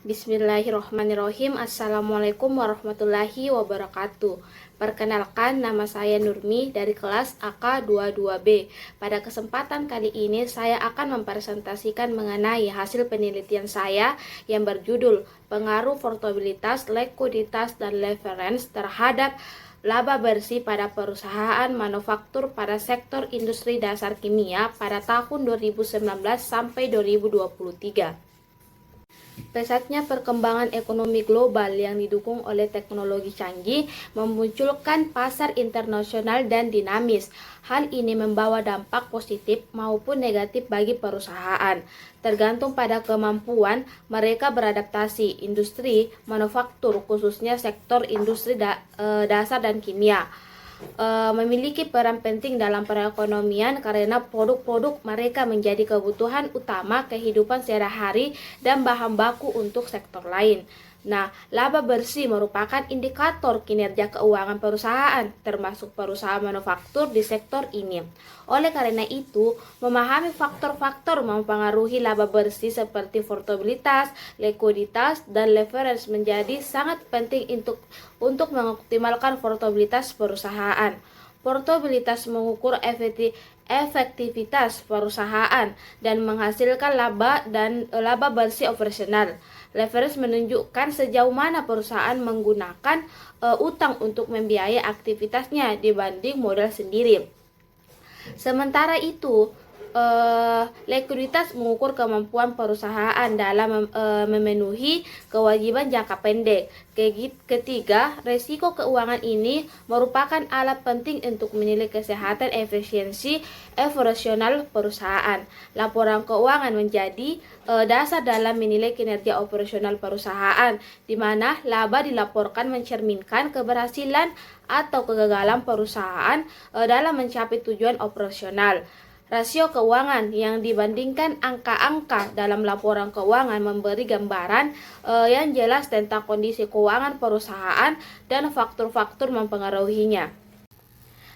Bismillahirrahmanirrahim. Assalamualaikum warahmatullahi wabarakatuh. Perkenalkan, nama saya Nurmi dari kelas AK22B. Pada kesempatan kali ini saya akan mempresentasikan mengenai hasil penelitian saya yang berjudul Pengaruh Portabilitas, Likuiditas, dan Leverage terhadap laba bersih pada perusahaan manufaktur pada sektor industri dasar kimia pada tahun 2019 sampai 2023. Pesatnya perkembangan ekonomi global yang didukung oleh teknologi canggih memunculkan pasar internasional dan dinamis. Hal ini membawa dampak positif maupun negatif bagi perusahaan, tergantung pada kemampuan mereka beradaptasi. Industri manufaktur, khususnya sektor industri dasar dan kimia, memiliki peran penting dalam perekonomian karena produk-produk mereka menjadi kebutuhan utama kehidupan sehari-hari dan bahan baku untuk sektor lain. Nah, laba bersih merupakan indikator kinerja keuangan perusahaan, termasuk perusahaan manufaktur di sektor ini. Oleh karena itu, memahami faktor-faktor mempengaruhi laba bersih seperti portabilitas, likuiditas, dan leverage menjadi sangat penting untuk mengoptimalkan portabilitas perusahaan. Portabilitas mengukur efektivitas perusahaan dan menghasilkan laba bersih operasional. Leverage menunjukkan sejauh mana perusahaan menggunakan utang untuk membiayai aktivitasnya dibanding modal sendiri. Sementara itu, likuiditas mengukur kemampuan perusahaan dalam memenuhi kewajiban jangka pendek. Ketiga, resiko keuangan ini merupakan alat penting untuk menilai kesehatan efisiensi operasional perusahaan. Laporan keuangan menjadi dasar dalam menilai kinerja operasional perusahaan, di mana laba dilaporkan mencerminkan keberhasilan atau kegagalan perusahaan dalam mencapai tujuan operasional. Rasio keuangan yang dibandingkan angka-angka dalam laporan keuangan memberi gambaran yang jelas tentang kondisi keuangan perusahaan dan faktor-faktor mempengaruhinya.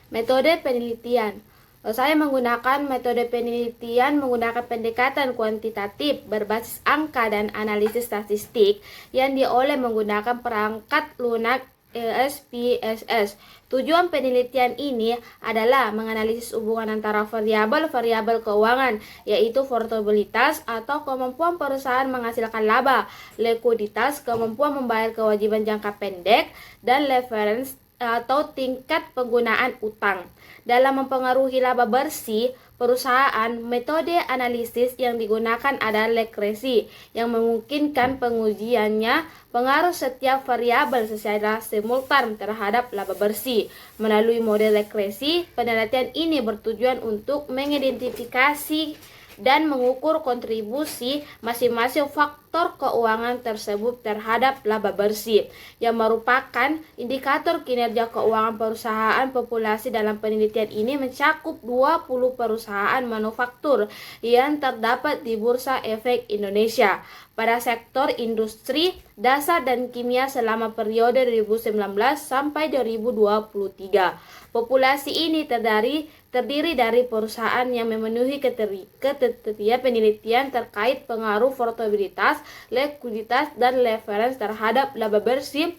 Metode penelitian. Saya menggunakan metode penelitian menggunakan pendekatan kuantitatif berbasis angka dan analisis statistik yang diolah menggunakan perangkat lunak SPSS. Tujuan penelitian ini adalah menganalisis hubungan antara variabel-variabel keuangan, yaitu portabilitas atau kemampuan perusahaan menghasilkan laba, likuiditas, kemampuan membayar kewajiban jangka pendek, dan leverage atau tingkat penggunaan utang. Dalam mempengaruhi laba bersih perusahaan, metode analisis yang digunakan adalah regresi yang memungkinkan pengujiannya pengaruh setiap variabel secara simultan terhadap laba bersih. Melalui model regresi, penelitian ini bertujuan untuk mengidentifikasi dan mengukur kontribusi masing-masing faktor keuangan tersebut terhadap laba bersih, yang merupakan indikator kinerja keuangan perusahaan. Populasi dalam penelitian ini mencakup 20 perusahaan manufaktur yang terdapat di Bursa Efek Indonesia pada sektor industri dasar dan kimia selama periode 2019 sampai 2023. Populasi ini terdiri dari perusahaan yang memenuhi kriteria penelitian terkait pengaruh portabilitas, likuiditas, dan leverage terhadap laba bersih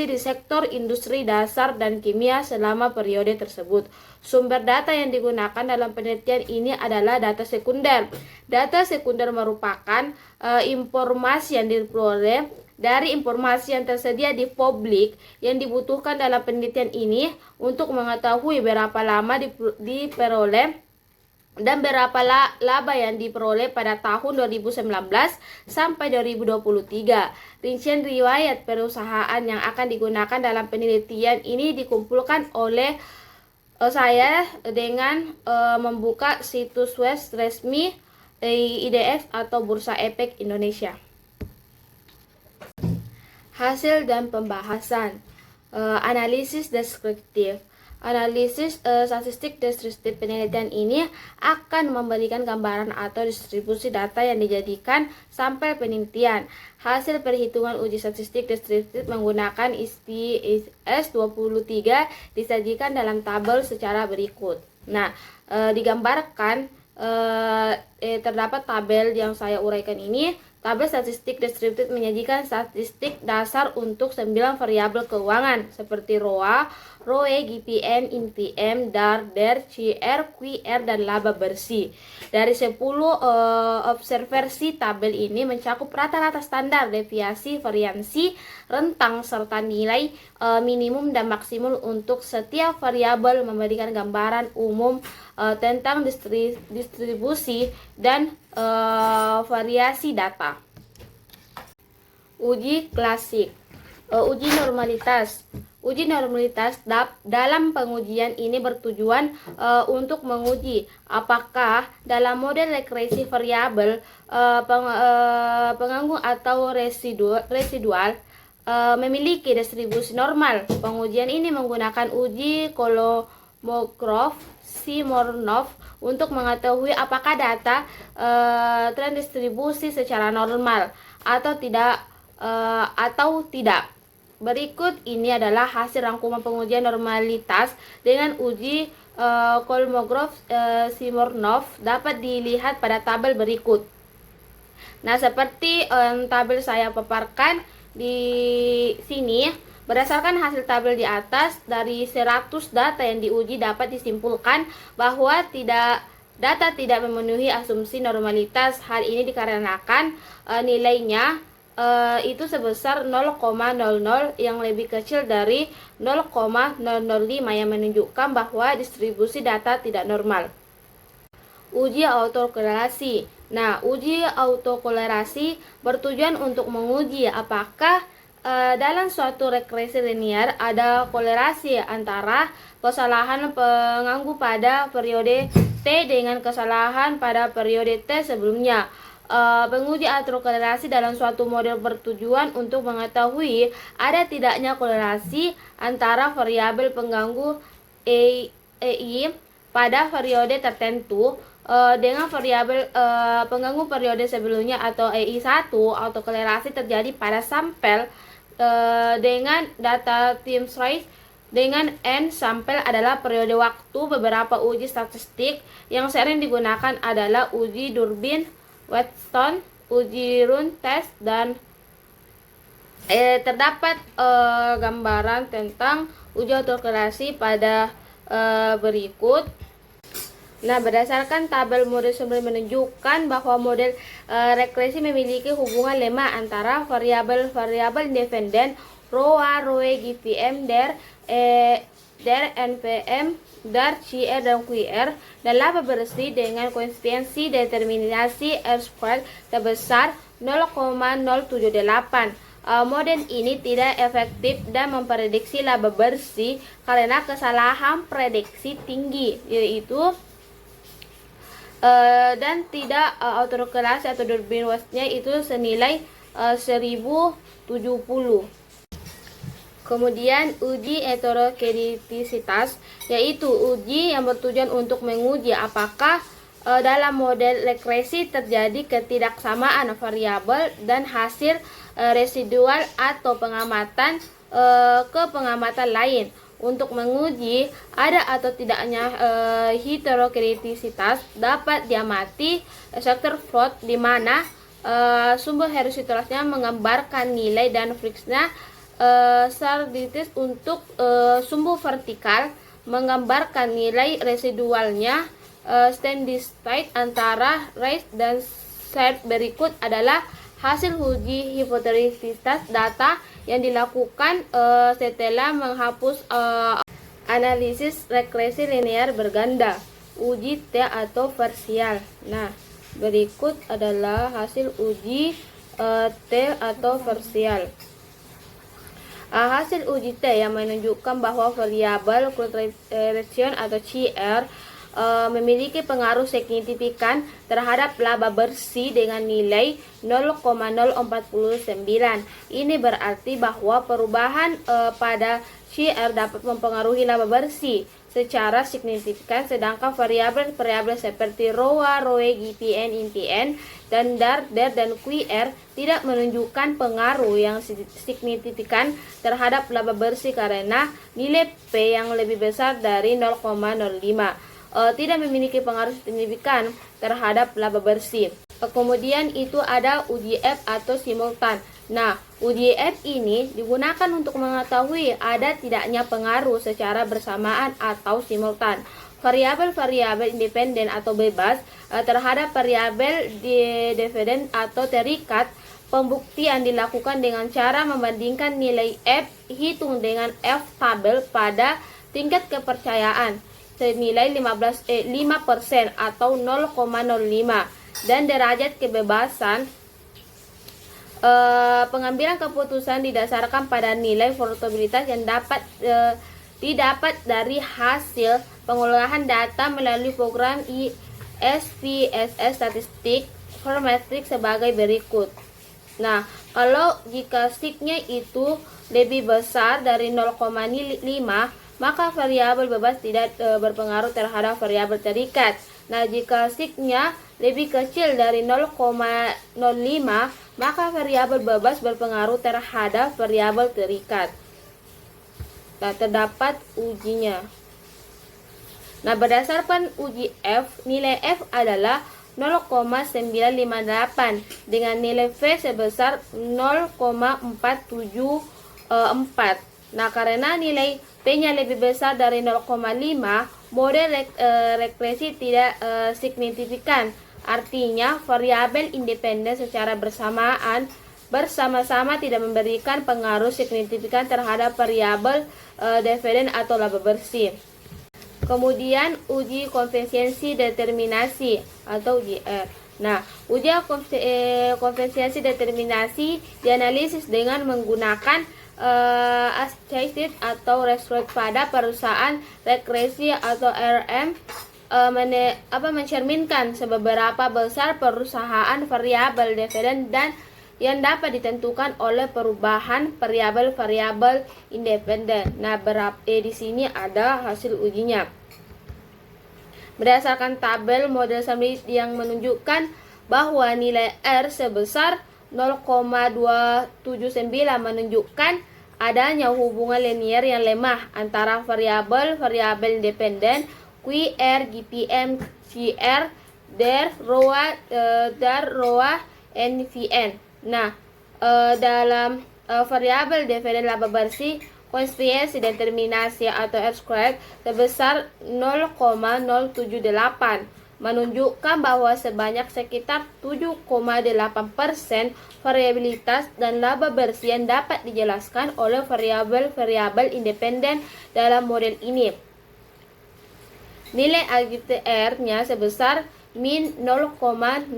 di sektor industri dasar dan kimia selama periode tersebut. Sumber data yang digunakan dalam penelitian ini adalah data sekunder. Data sekunder merupakan informasi yang diperoleh dari informasi yang tersedia di publik yang dibutuhkan dalam penelitian ini untuk mengetahui berapa lama diperoleh dan berapa laba yang diperoleh pada tahun 2019 sampai 2023. Rincian riwayat perusahaan yang akan digunakan dalam penelitian ini dikumpulkan oleh saya dengan membuka situs web resmi IDF atau Bursa Efek Indonesia. Hasil dan pembahasan. Analisis deskriptif. Analisis statistik deskriptif penelitian ini akan memberikan gambaran atau distribusi data yang dijadikan sampel penelitian. Hasil perhitungan uji statistik deskriptif menggunakan SPSS 23 disajikan dalam tabel secara berikut. Nah, digambarkan terdapat tabel yang saya uraikan ini. Tabel statistik distributed menyajikan statistik dasar untuk 9 variabel keuangan seperti ROA, ROE, GPN, NPM, DAR, DER, CR, QR, dan laba bersih. Dari 10 observasi tabel ini mencakup rata-rata standar, deviasi, variansi, rentang, serta nilai minimum dan maksimum untuk setiap variabel, memberikan gambaran umum tentang distribusi dan variasi data. Uji klasik. Uji normalitas. Uji normalitas dalam pengujian ini bertujuan untuk menguji apakah dalam model regresi variabel penganggu atau residual memiliki distribusi normal. Pengujian ini menggunakan uji Kolmogorov-Smirnov untuk mengetahui apakah data terdistribusi secara normal atau tidak. Berikut ini adalah hasil rangkuman pengujian normalitas dengan uji Kolmogorov-Smirnov dapat dilihat pada tabel berikut. Nah, seperti tabel saya paparkan di sini, berdasarkan hasil tabel di atas, dari 100 data yang diuji dapat disimpulkan bahwa data tidak memenuhi asumsi normalitas. Hal ini dikarenakan nilainya itu sebesar 0,00 yang lebih kecil dari 0,005 yang menunjukkan bahwa distribusi data tidak normal. Uji autokorelasi. Nah, uji autokorelasi bertujuan untuk menguji apakah dalam suatu regresi linear ada kolerasi antara kesalahan penganggu pada periode T dengan kesalahan pada periode T sebelumnya. Penguji autokorelasi dalam suatu model bertujuan untuk mengetahui ada tidaknya kolerasi antara variabel pengganggu EI pada periode tertentu dengan variabel pengganggu periode sebelumnya atau EI1. Autokorelasi terjadi pada sampel dengan data time series dengan N sampel adalah periode waktu. Beberapa uji statistik yang sering digunakan adalah uji Durbin, Wheatstone, uji Runge test, dan terdapat gambaran tentang uji autokorelasi pada berikut. Nah, berdasarkan tabel model sumber menunjukkan bahwa model regresi memiliki hubungan lemah antara variabel-variabel independen ROA, ROE, GPM, DER, NPM, DAR, CR, dan QR, dan laba bersih dengan koefisiensi determinasi R² sebesar 0,078. Model ini tidak efektif dan memprediksi laba bersih karena kesalahan prediksi tinggi, yaitu dan tidak autokorelasi atau Durbin-Wheatstone itu senilai 1070. Kemudian uji heterokeditisitas, yaitu uji yang bertujuan untuk menguji apakah dalam model regresi terjadi ketidaksamaan variabel dan hasil residual atau pengamatan ke pengamatan lain. Untuk menguji ada atau tidaknya heterokeditisitas dapat diamati sector plot di mana sumber heterokeditisitasnya menggambarkan nilai dan friksinya. Sarditis untuk sumbu vertikal menggambarkan nilai residualnya. Steady state antara raise dan set berikut adalah hasil uji hipotetitas data yang dilakukan setelah menghapus analisis regresi linear berganda, uji T atau parsial. Nah, berikut adalah hasil uji T atau parsial. Hasil uji T yang menunjukkan bahwa variabel correlation atau CR memiliki pengaruh signifikan terhadap laba bersih dengan nilai 0,049. Ini berarti bahwa perubahan pada CR dapat mempengaruhi laba bersih secara signifikan, sedangkan variabel-variabel seperti ROA, ROE, GPN, NPN, dan DAR, DER, dan QR tidak menunjukkan pengaruh yang signifikan terhadap laba bersih karena nilai P yang lebih besar dari 0,05. tidak memiliki pengaruh signifikan terhadap laba bersih. Kemudian itu ada uji F atau simultan. Nah, uji F ini digunakan untuk mengetahui ada tidaknya pengaruh secara bersamaan atau simultan variabel-variabel independen atau bebas terhadap variabel dependen atau terikat. Pembuktian dilakukan dengan cara membandingkan nilai F hitung dengan F tabel pada tingkat kepercayaan senilai 5% atau 0,05 dan derajat kebebasan pengambilan keputusan didasarkan pada nilai probabilitas yang didapat dari hasil pengolahan data melalui program SPSS statistik formatrik sebagai berikut. Nah, kalau jika signya itu lebih besar dari 0,5, maka variabel bebas tidak berpengaruh terhadap variabel terikat. Nah, jika signya lebih kecil dari 0,05, maka variabel bebas berpengaruh terhadap variabel terikat. Nah, terdapat ujinya. Nah, berdasarkan uji F, nilai F adalah 0,958 dengan nilai V sebesar 0,474. Nah, karena nilai P-nya lebih besar dari 0,5, model regresi tidak signifikan. Artinya, variabel independen secara bersama-sama tidak memberikan pengaruh signifikan terhadap variabel dependen atau laba bersih. Kemudian uji konsistensi determinasi atau uji R. Nah, uji konsistensi determinasi dianalisis dengan menggunakan associated atau research pada perusahaan regresi atau RM mencerminkan seberapa besar perusahaan variabel dependen dan yang dapat ditentukan oleh perubahan variabel-variabel independen. Nah, di sini ada hasil ujinya. Berdasarkan tabel model summary yang menunjukkan bahwa nilai R sebesar 0,279 menunjukkan adanya hubungan linear yang lemah antara variabel-variabel independen QR, GPM, CR, DER, ROA, NVN. Nah, dalam variabel dependen laba bersih, konsistensi determinasi atau R-squared sebesar 0,078 menunjukkan bahwa sebanyak sekitar 7,8% variabilitas dan laba bersih yang dapat dijelaskan oleh variabel-variabel independen dalam model ini. Nilai AGTR-nya sebesar min 0,003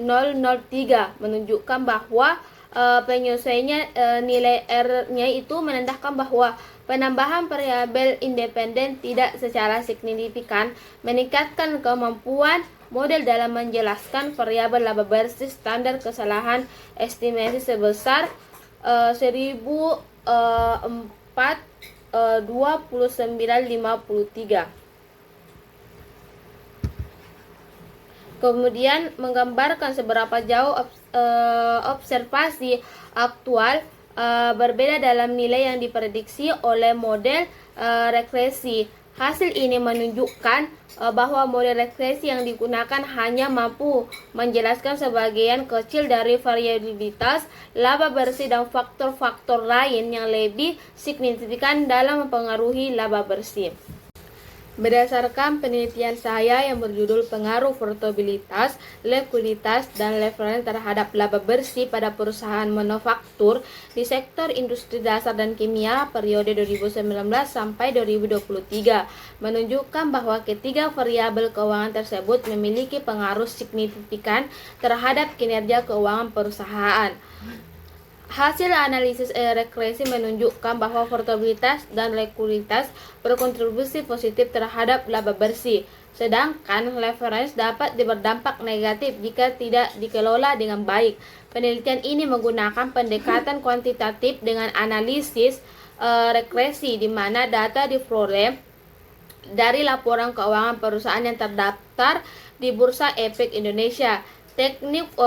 menunjukkan bahwa penyesuaiannya nilai R-nya itu menandakan bahwa penambahan variabel independen tidak secara signifikan meningkatkan kemampuan model dalam menjelaskan variabel laba bersih. Standar kesalahan estimasi sebesar 1004/2953. Kemudian menggambarkan seberapa jauh observasi aktual berbeda dalam nilai yang diprediksi oleh model regresi. Hasil ini menunjukkan bahwa model regresi yang digunakan hanya mampu menjelaskan sebagian kecil dari variabilitas laba bersih dan faktor-faktor lain yang lebih signifikan dalam mempengaruhi laba bersih. Berdasarkan penelitian saya yang berjudul Pengaruh Portabilitas, Likuiditas, dan Leverage terhadap laba bersih pada perusahaan manufaktur di sektor industri dasar dan kimia periode 2019 sampai 2023 menunjukkan bahwa ketiga variabel keuangan tersebut memiliki pengaruh signifikan terhadap kinerja keuangan perusahaan. Hasil analisis regresi menunjukkan bahwa portabilitas dan likuiditas berkontribusi positif terhadap laba bersih, sedangkan leverage dapat berdampak negatif jika tidak dikelola dengan baik. Penelitian ini menggunakan pendekatan kuantitatif dengan analisis regresi, di mana data diperoleh dari laporan keuangan perusahaan yang terdaftar di Bursa Efek Indonesia. Teknik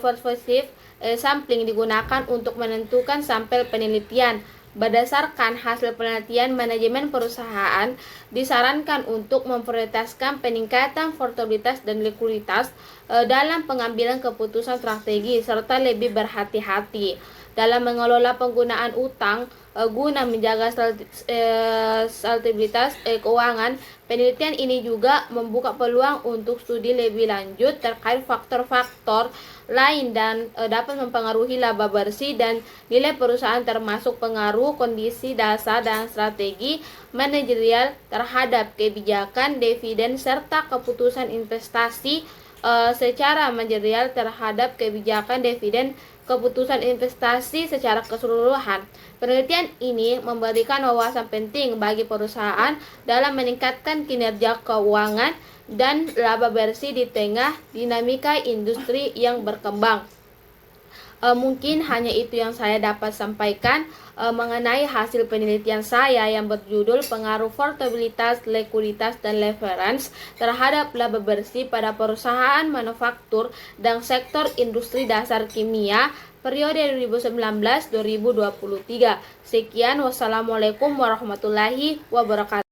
persuasif sampling digunakan untuk menentukan sampel penelitian. Berdasarkan hasil penelitian manajemen perusahaan disarankan untuk memprioritaskan peningkatan portabilitas dan likuiditas dalam pengambilan keputusan strategi serta lebih berhati-hati dalam mengelola penggunaan utang guna menjaga stabilitas keuangan. Penelitian ini juga membuka peluang untuk studi lebih lanjut terkait faktor-faktor lain dan dapat mempengaruhi laba bersih dan nilai perusahaan, termasuk pengaruh kondisi dasar dan strategi manajerial terhadap kebijakan dividen serta keputusan investasi secara manajerial terhadap kebijakan dividen keputusan investasi secara keseluruhan. Penelitian ini memberikan wawasan penting bagi perusahaan dalam meningkatkan kinerja keuangan dan laba bersih di tengah dinamika industri yang berkembang. Mungkin hanya itu yang saya dapat sampaikan mengenai hasil penelitian saya yang berjudul pengaruh portabilitas, likuiditas, dan leverage terhadap laba bersih pada perusahaan manufaktur dan sektor industri dasar kimia periode 2019-2023. Sekian, wassalamualaikum warahmatullahi wabarakatuh.